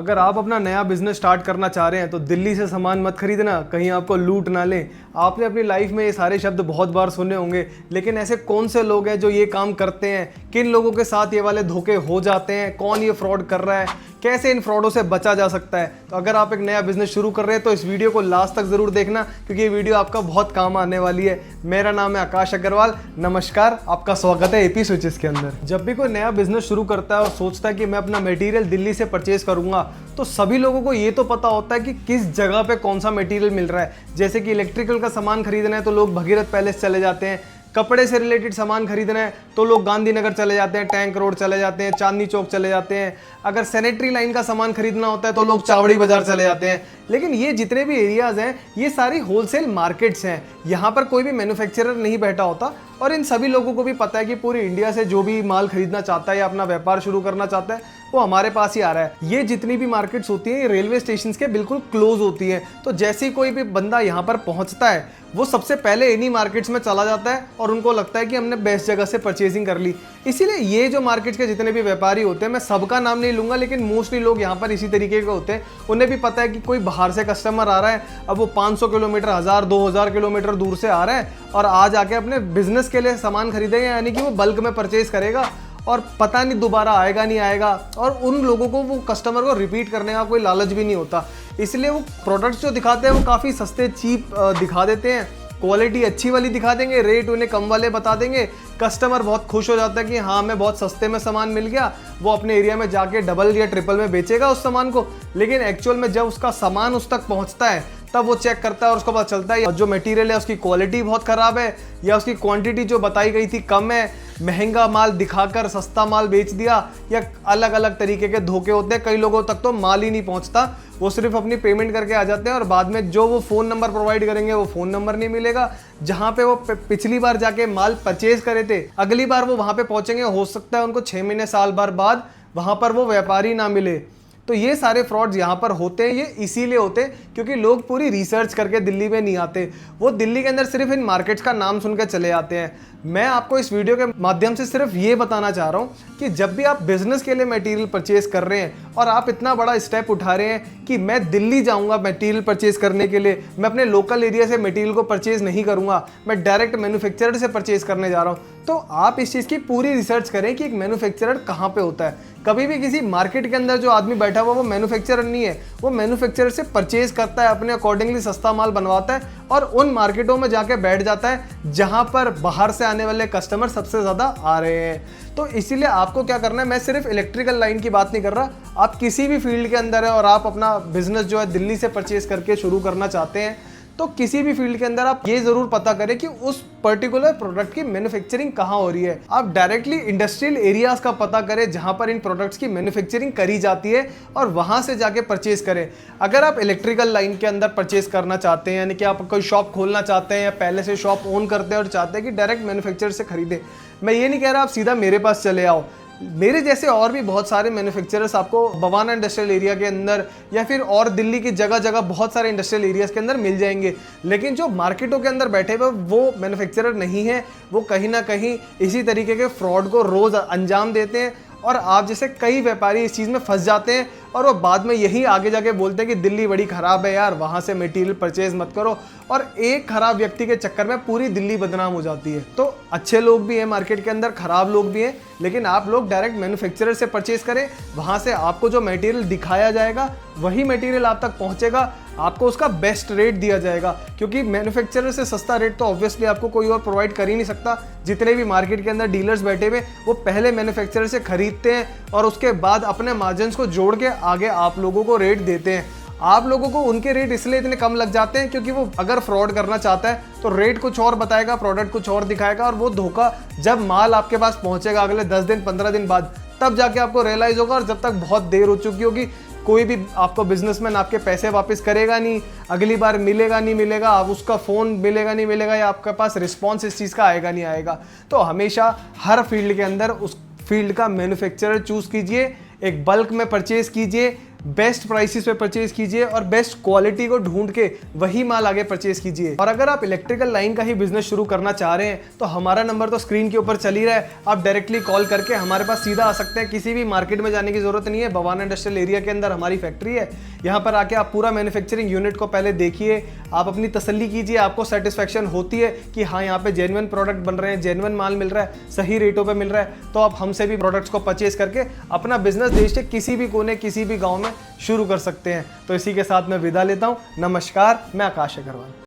अगर आप अपना नया बिजनेस स्टार्ट करना चाह रहे हैं तो दिल्ली से सामान मत खरीदना, कहीं आपको लूट ना लें। आपने अपनी लाइफ में ये सारे शब्द बहुत बार सुने होंगे, लेकिन ऐसे कौन से लोग हैं जो ये काम करते हैं, किन लोगों के साथ ये वाले धोखे हो जाते हैं, कौन ये फ्रॉड कर रहा है, कैसे इन फ्रॉडों से बचा जा सकता है। तो अगर आप एक नया बिजनेस शुरू कर रहे हैं तो इस वीडियो को लास्ट तक जरूर देखना, क्योंकि ये वीडियो आपका बहुत काम आने वाली है। मेरा नाम है आकाश अग्रवाल, नमस्कार, आपका स्वागत है एपी स्विचेस के अंदर। जब भी कोई नया बिजनेस शुरू करता है और सोचता है कि मैं अपना मटेरियल दिल्ली से परचेज करूंगा, तो सभी लोगों को ये तो पता होता है कि किस जगह पे कौन सा मटेरियल मिल रहा है। जैसे कि इलेक्ट्रिकल का सामान खरीदना है तो लोग भगीरथ पैलेस चले जाते हैं, कपड़े से रिलेटेड सामान खरीदना है तो लोग गांधीनगर चले जाते हैं, टैंक रोड चले जाते हैं, चांदनी चौक चले जाते हैं। अगर सैनिटरी लाइन का सामान खरीदना होता है तो लोग चावड़ी बाजार चले जाते हैं। लेकिन ये जितने भी एरियाज हैं ये सारी होलसेल मार्केट्स हैं, यहाँ पर कोई भी मैन्युफैक्चरर नहीं बैठा होता। और इन सभी लोगों को भी पता है कि पूरी इंडिया से जो भी माल खरीदना चाहता है या अपना व्यापार शुरू करना चाहता है वो हमारे पास ही आ रहा है। ये जितनी भी मार्केट्स होती हैं ये रेलवे स्टेशन के बिल्कुल क्लोज होती हैं, तो जैसे ही कोई भी बंदा यहाँ पर पहुँचता है वो सबसे पहले इन्हीं मार्केट्स में चला जाता है और उनको लगता है कि हमने बेस्ट जगह से परचेजिंग कर ली। इसीलिए ये जो मार्केट्स के जितने भी व्यापारी होते हैं, मैं सबका नाम नहीं लूंगा, लेकिन मोस्टली लोग यहाँ पर इसी तरीके के होते हैं। उन्हें भी पता है कि कोई बाहर से कस्टमर आ रहा है, अब वो 500 किलोमीटर, 1000, 2000 किलोमीटर दूर से आ रहा है और आज आके अपने बिजनेस के लिए सामान खरीदेगा, यानी कि वो बल्क में परचेज करेगा और पता नहीं दोबारा आएगा नहीं आएगा। और उन लोगों को, वो कस्टमर को रिपीट करने का कोई लालच भी नहीं होता, इसलिए वो प्रोडक्ट्स जो दिखाते हैं वो काफ़ी सस्ते चीप दिखा देते हैं, क्वालिटी अच्छी वाली दिखा देंगे, रेट उन्हें कम वाले बता देंगे। कस्टमर बहुत खुश हो जाता है कि हाँ हमें बहुत सस्ते में सामान मिल गया, वो अपने एरिया में जाके डबल या ट्रिपल में बेचेगा उस सामान को। लेकिन एक्चुअल में जब उसका सामान उस तक पहुंचता है तब वो चेक करता है और उसको पता चलता है जो मटेरियल है उसकी क्वालिटी बहुत ख़राब है या उसकी क्वांटिटी जो बताई गई थी कम है, महंगा माल दिखाकर सस्ता माल बेच दिया, या अलग अलग तरीके के धोखे होते हैं। कई लोगों तक तो माल ही नहीं पहुंचता, वो सिर्फ अपनी पेमेंट करके आ जाते हैं और बाद में जो वो फ़ोन नंबर प्रोवाइड करेंगे वो फ़ोन नंबर नहीं मिलेगा जहां पे वो पिछली बार जाके माल परचेज करे थे। अगली बार वो वहां पे पहुंचेंगे, हो सकता है उनको 6 महीने साल भर बाद वहां पर वो व्यापारी ना मिले। तो ये सारे फ्रॉड्स यहाँ पर होते हैं। ये इसीलिए होते हैं क्योंकि लोग पूरी रिसर्च करके दिल्ली में नहीं आते, वो दिल्ली के अंदर सिर्फ इन मार्केट्स का नाम सुनकर चले आते हैं। मैं आपको इस वीडियो के माध्यम से सिर्फ ये बताना चाह रहा हूँ कि जब भी आप बिजनेस के लिए मटेरियल परचेज कर रहे हैं और आप इतना बड़ा स्टेप उठा रहे हैं कि मैं दिल्ली जाऊँगा मटेरियल परचेज करने के लिए, मैं अपने लोकल एरिया से मटेरियल को परचेज नहीं करूँगा, मैं डायरेक्ट मैन्युफैक्चरर से परचेज करने जा रहा हूँ, तो आप इस चीज़ की पूरी रिसर्च करें कि एक मैन्युफैक्चरर कहाँ पे होता है। कभी भी किसी मार्केट के अंदर जो आदमी बैठा हुआ वो मैन्युफैक्चरर नहीं है, वो मैन्युफैक्चरर से परचेज करता है, अपने अकॉर्डिंगली सस्ता माल बनवाता है और उन मार्केटों में जाके बैठ जाता है जहां पर बाहर से आने वाले कस्टमर सबसे ज़्यादा आ रहे हैं। तो इसीलिए आपको क्या करना है, मैं सिर्फ इलेक्ट्रिकल लाइन की बात नहीं कर रहा, आप किसी भी फील्ड के अंदर है और आप अपना बिजनेस जो है दिल्ली से परचेज करके शुरू करना चाहते हैं, तो किसी भी फील्ड के अंदर आप ये जरूर पता करें कि उस पर्टिकुलर प्रोडक्ट की मैन्युफैक्चरिंग कहाँ हो रही है। आप डायरेक्टली इंडस्ट्रियल एरियाज का पता करें जहां पर इन प्रोडक्ट्स की मैन्युफैक्चरिंग करी जाती है और वहां से जाके परचेज करें। अगर आप इलेक्ट्रिकल लाइन के अंदर परचेज करना चाहते हैं, यानी कि आप कोई शॉप खोलना चाहते हैं या पहले से शॉप ओन करते हैं और चाहते हैं कि डायरेक्ट मैन्युफैक्चरर से खरीदें, मैं ये नहीं कह रहा आप सीधा मेरे पास चले आओ, मेरे जैसे और भी बहुत सारे मैन्युफैक्चरर्स आपको बवाना इंडस्ट्रियल एरिया के अंदर या फिर और दिल्ली की जगह जगह बहुत सारे इंडस्ट्रियल एरियाज के अंदर मिल जाएंगे। लेकिन जो मार्केटों के अंदर बैठे हुए वो मैन्युफैक्चरर नहीं है, वो कहीं ना कहीं इसी तरीके के फ्रॉड को रोज़ अंजाम देते हैं और आप जैसे कई व्यापारी इस चीज़ में फंस जाते हैं और वो बाद में यही आगे जाके बोलते हैं कि दिल्ली बड़ी ख़राब है यार, वहाँ से मटेरियल परचेज मत करो, और एक खराब व्यक्ति के चक्कर में पूरी दिल्ली बदनाम हो जाती है। तो अच्छे लोग भी हैं मार्केट के अंदर, ख़राब लोग भी हैं, लेकिन आप लोग डायरेक्ट मैन्युफैक्चरर से परचेज करें, वहाँ से आपको जो मटेरियल दिखाया जाएगा वही मटेरियल आप तक पहुँचेगा, आपको उसका बेस्ट रेट दिया जाएगा, क्योंकि मैन्युफैक्चरर से सस्ता रेट तो ऑब्वियसली आपको कोई और प्रोवाइड कर ही नहीं सकता। जितने भी मार्केट के अंदर डीलर्स बैठे हुए वो पहले मैन्युफैक्चरर से खरीदते हैं और उसके बाद अपने मार्जिन्स को जोड़ के आगे आप लोगों को रेट देते हैं। आप लोगों को उनके रेट इसलिए इतने कम लग जाते हैं क्योंकि वो अगर फ्रॉड करना चाहता है तो रेट कुछ और बताएगा, प्रोडक्ट कुछ और दिखाएगा, और वो धोखा जब माल आपके पास पहुंचेगा अगले 10 दिन 15 दिन बाद, तब जाके आपको रियलाइज होगा, और जब तक बहुत देर हो चुकी होगी कोई भी आपको बिजनेसमैन आपके पैसे वापस करेगा नहीं, अगली बार मिलेगा नहीं मिलेगा, आप उसका फ़ोन मिलेगा नहीं मिलेगा, या आपके पास रिस्पॉन्स इस चीज़ का आएगा नहीं आएगा। तो हमेशा हर फील्ड के अंदर उस फील्ड का मैन्युफैक्चरर चूज़ कीजिए, एक बल्क में परचेज कीजिए, बेस्ट प्राइसेस पे परचेज कीजिए और बेस्ट क्वालिटी को ढूंढ के वही माल आगे परचेज कीजिए। और अगर आप इलेक्ट्रिकल लाइन का ही बिजनेस शुरू करना चाह रहे हैं तो हमारा नंबर तो स्क्रीन के ऊपर चल ही रहा है, आप डायरेक्टली कॉल करके हमारे पास सीधा आ सकते हैं। किसी भी मार्केट में जाने की जरूरत नहीं है। बवाना इंडस्ट्रियल एरिया के अंदर हमारी फैक्ट्री है, यहाँ पर आके आप पूरा मैन्युफैक्चरिंग यूनिट को पहले देखिए, आप अपनी तसल्ली कीजिए, आपको सेटिस्फेक्शन होती है कि हाँ यहाँ पे जेन्युइन प्रोडक्ट बन रहे हैं, जेन्युइन माल मिल रहा है, सही रेटों पे मिल रहा है, तो आप हमसे भी प्रोडक्ट्स को परचेज करके अपना बिजनेस देश के किसी भी कोने किसी भी गांव में शुरू कर सकते हैं। तो इसी के साथ मैं विदा लेता हूं। नमस्कार, मैं आकाश अग्रवाल।